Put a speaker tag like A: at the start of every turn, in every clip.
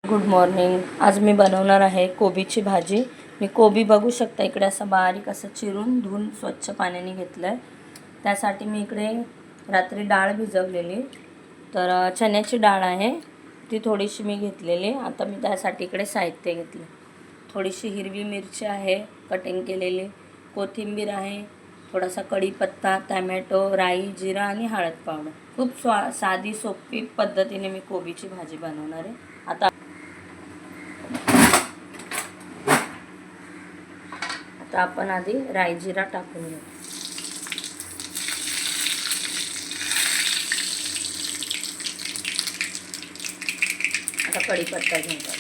A: Good morning. आज मी बनवणार आहे कोबीची भाजी. मी कोबी बघू शकता इकडे असं बारीक असं चिरून धुवून स्वच्छ पाण्याने घेतलं आहे. त्यासाठी मी इकडे रात्री डाळ भिजवलेली, तर चण्याची डाळ आहे ती थोडीशी मी घेतलेली. आता मी त्यासाठी इकडे साहित्य घेतले. थोडीशी हिरवी मिरची आहे कटिंग केलेली, कोथिंबीर आहे, थोडासा कढीपत्ता, टॅमॅटो, राई, जिरा आणि हळद पावडर. खूप साधी सोपी पद्धतीने मी कोबीची भाजी बनवणार आहे. आता आपण आधी राई जिरा टाकून घेऊ. आता कढीपत्ता घ्यायचा,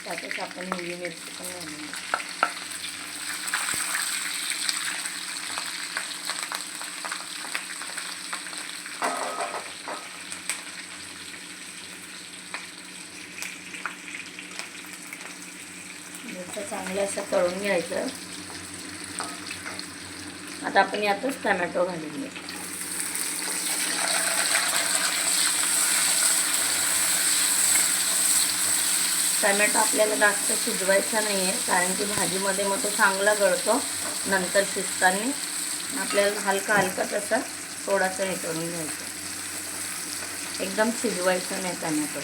A: त्यातच आपण हिरवी मिरची पण घालून. चांगलं असं तळून घ्यायचं. आता आपण यातच टमॅटो घालून घेऊ. टमॅटो आपल्याला जास्त शिजवायचा नाही आहे, कारण की भाजीमध्ये मग तो चांगला गळतो नंतर शिजताना. आपल्याला हलका हलका तसा थोडासा हे करून घ्यायचं, एकदम शिजवायचं नाही टमॅटो.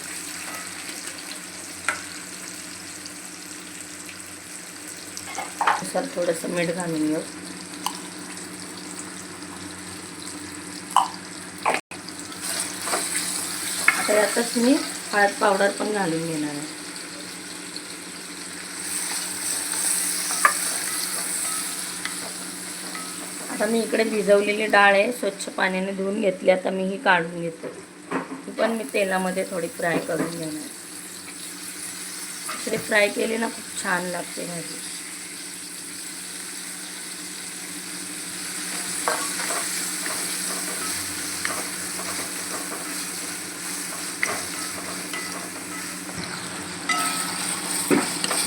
A: सर थोडंसं मीठ घालून घेऊ. आता यातच मी हळद पावडर पण घालून घेणार आहे. आता मी इकडे भिजवलेली डाळ आहे, स्वच्छ पाण्याने धुवून घेतली. आता मी ही काढून घेते. ती पण मी तेलामध्ये थोडी फ्राय करून घेणार. इकडे फ्राय केली ना खूप छान लागते भाजी.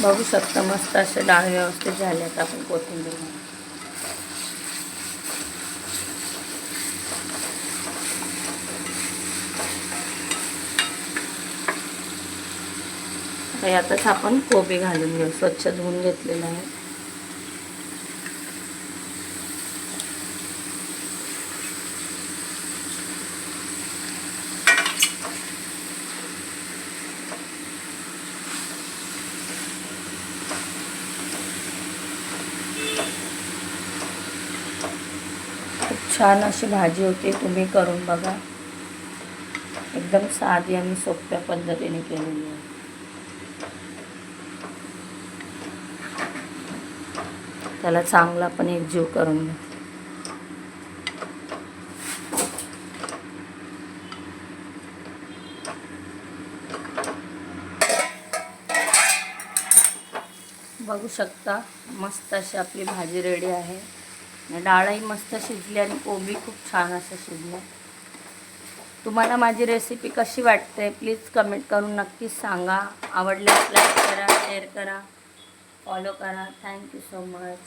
A: बघू शकता मस्त असे डाळ व्यवस्थित झाले. आता आपण कोथिंबीर घालू. आता यातच आपण कोबी घालून घेऊ, स्वच्छ धुवून घेतलेलं आहे. खूप छान अशी भाजी होती, तुम्ही करून बघा. एकदम साधी आणि सोप्या पद्धतीने केलेली आहे. त्याला चांगला पण एकजीव करून घ्या. बघू शकता मस्त अशी आपली भाजी रेडी आहे. डाळही मस्त शिजली आणि कोबी खूप छान असं शिजलं. तुम्हाला माझी रेसिपी कशी वाटते प्लीज कमेंट करून नक्कीच सांगा. आवडल्यास लाईक करा, शेअर करा, फॉलो करा. Thank you so much.